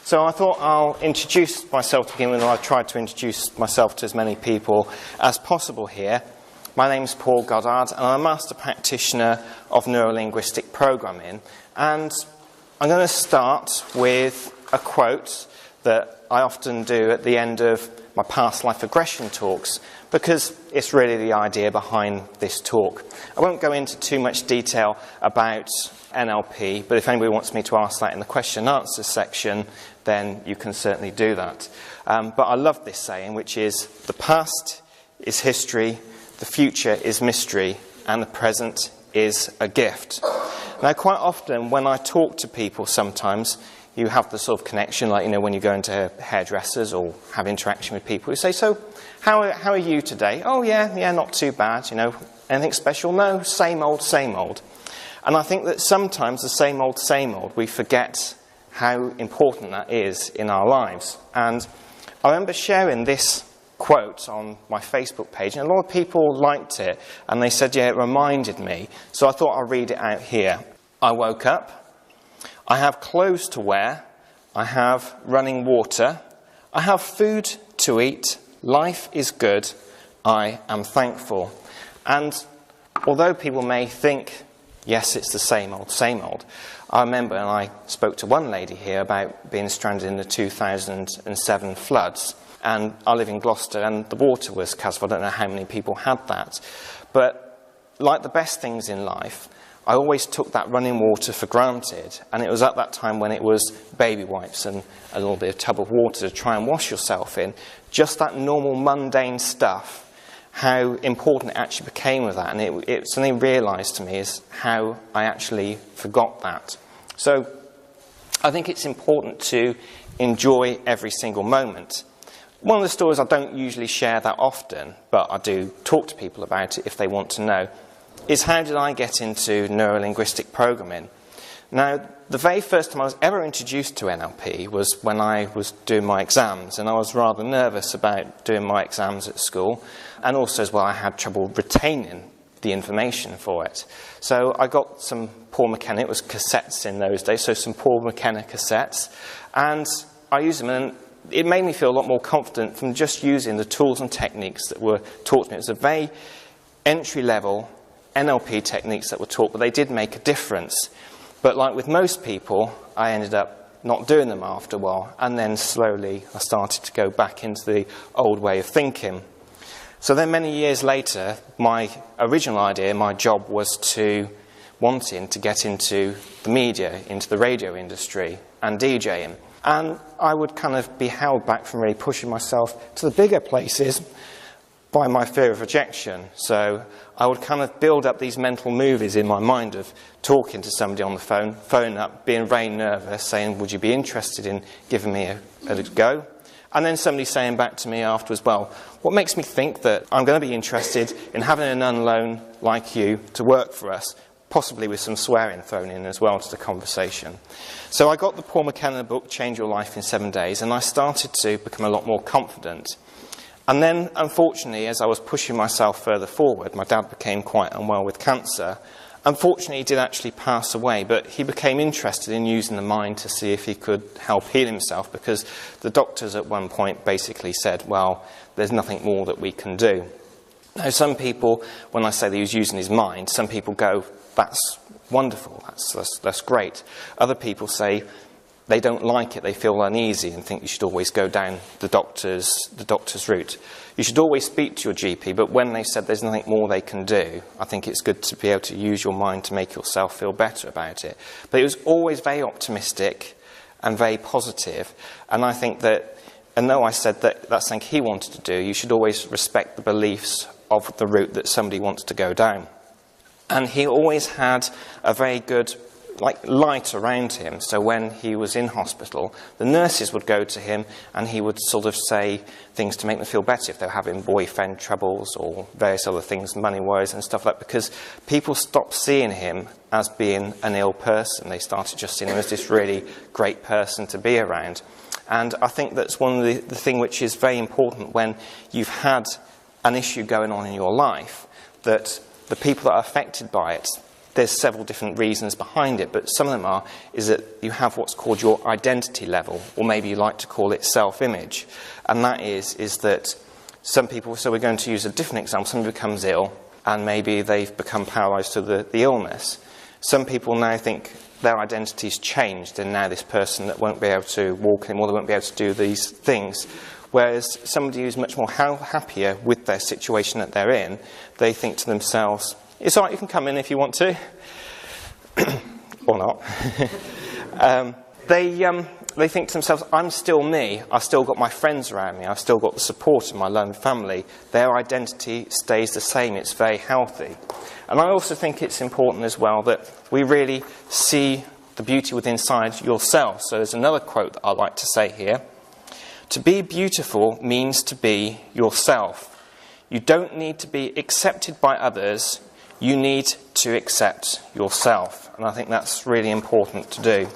So I thought I'll introduce myself to begin with, and I've tried to introduce myself to as many people as possible here. My name's Paul Goddard, and I'm a Master Practitioner of Neurolinguistic Programming. And I'm going to start with a quote that I often do at the end of my past life regression talks, because it's really the idea behind this talk. I won't go into too much detail about NLP, but if anybody wants me to ask that in the question and answer section, then you can certainly do that. But I love this saying, which is, the past is history, the future is mystery, and the present is a gift. Now, quite often when I talk to people, sometimes you have the sort of connection, like, when you go into hairdressers or have interaction with people, you say, so how are you today? Oh, yeah, not too bad, anything special? No, same old. And I think that sometimes the same old, we forget how important that is in our lives. And I remember sharing this quote on my Facebook page, and a lot of people liked it, and they said, yeah, it reminded me. So I thought I'll read it out here. I woke up, I have clothes to wear, I have running water, I have food to eat, life is good, I am thankful. And although people may think, yes, it's the same old, I remember, and I spoke to one lady here about being stranded in the 2007 floods. And I live in Gloucester, and the water was cut off. I don't know how many people had that. But like the best things in life, I always took that running water for granted. And it was at that time when it was baby wipes and a little bit of tub of water to try and wash yourself in. Just that normal mundane stuff, how important it actually became with that. And it suddenly realised to me is how I actually forgot that. So I think it's important to enjoy every single moment. One of the stories I don't usually share that often, but I do talk to people about it if they want to know, is how did I get into neurolinguistic programming? Now, the very first time I was ever introduced to NLP was when I was doing my exams, and I was rather nervous about doing my exams at school, and also as well I had trouble retaining the information for it. So I got some Paul McKenna, it was cassettes in those days, so some Paul McKenna cassettes, and I used them, and it made me feel a lot more confident from just using the tools and techniques that were taught to me. It was a very entry-level NLP techniques that were taught, but they did make a difference. But like with most people, I ended up not doing them after a while, and then slowly I started to go back into the old way of thinking. So then many years later, my original idea, my job was wanting to get into the media, into the radio industry and DJing. And I would kind of be held back from really pushing myself to the bigger places by my fear of rejection. So I would kind of build up these mental movies in my mind of talking to somebody on the phone up, being very nervous, saying, would you be interested in giving me a go? And then somebody saying back to me afterwards, well, what makes me think that I'm going to be interested in having an unknown like you to work for us, possibly with some swearing thrown in as well to the conversation. So I got the Paul McKenna book, Change Your Life in 7 Days, and I started to become a lot more confident. And then, unfortunately, as I was pushing myself further forward, my dad became quite unwell with cancer. Unfortunately, he did actually pass away, but he became interested in using the mind to see if he could help heal himself, because the doctors at one point basically said, well, there's nothing more that we can do. Now, some people, when I say that he was using his mind, some people go, that's wonderful, that's great. Other people say they don't like it, they feel uneasy and think you should always go down the doctor's route. You should always speak to your GP, but when they said there's nothing more they can do, I think it's good to be able to use your mind to make yourself feel better about it. But it was always very optimistic and very positive, and I think that, and though I said that that's something he wanted to do, you should always respect the beliefs of the route that somebody wants to go down. And he always had a very good light around him. So when he was in hospital, the nurses would go to him and he would sort of say things to make them feel better if they were having boyfriend troubles or various other things, money worries and stuff like that, because people stopped seeing him as being an ill person. They started just seeing him as this really great person to be around. And I think that's one of the thing which is very important when you've had an issue going on in your life, that the people that are affected by it, there's several different reasons behind it, but some of them is that you have what's called your identity level, or maybe you like to call it self-image. And that is that some people, so we're going to use a different example, somebody becomes ill, and maybe they've become paralysed to the illness. Some people now think their identity's changed, and now this person that won't be able to walk anymore, they won't be able to do these things. Whereas somebody who's much more happier with their situation that they're in, they think to themselves, it's all right, you can come in if you want to. Or not. They think to themselves, I'm still me. I've still got my friends around me. I've still got the support of my loving family. Their identity stays the same. It's very healthy. And I also think it's important as well that we really see the beauty within inside yourself. So there's another quote that I like to say here. To be beautiful means to be yourself. You don't need to be accepted by others. You need to accept yourself. And I think that's really important to do.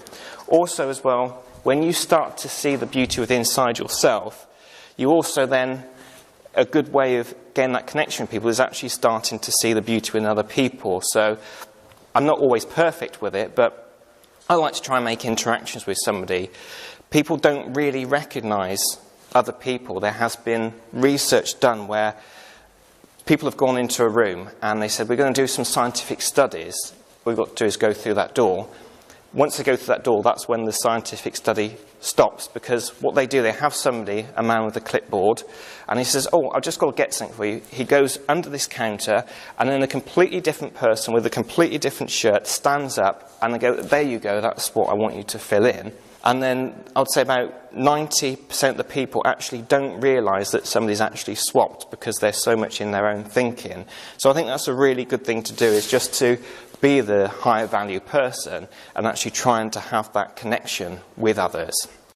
Also as well, when you start to see the beauty within inside yourself, you also then, a good way of getting that connection with people is actually starting to see the beauty in other people. So I'm not always perfect with it, but I like to try and make interactions with somebody. People don't really recognise other people. There has been research done where people have gone into a room and they said, we're going to do some scientific studies. What we've got to do is go through that door. Once they go through that door, that's when the scientific study stops, because what they do, they have somebody, a man with a clipboard, and he says, oh, I've just got to get something for you. He goes under this counter, and then a completely different person with a completely different shirt stands up, and they go, there you go, that's what I want you to fill in. And then I would say about 90% of the people actually don't realise that somebody's actually swapped because they're so much in their own thinking. So I think that's a really good thing to do, is just to be the higher value person and actually trying to have that connection with others.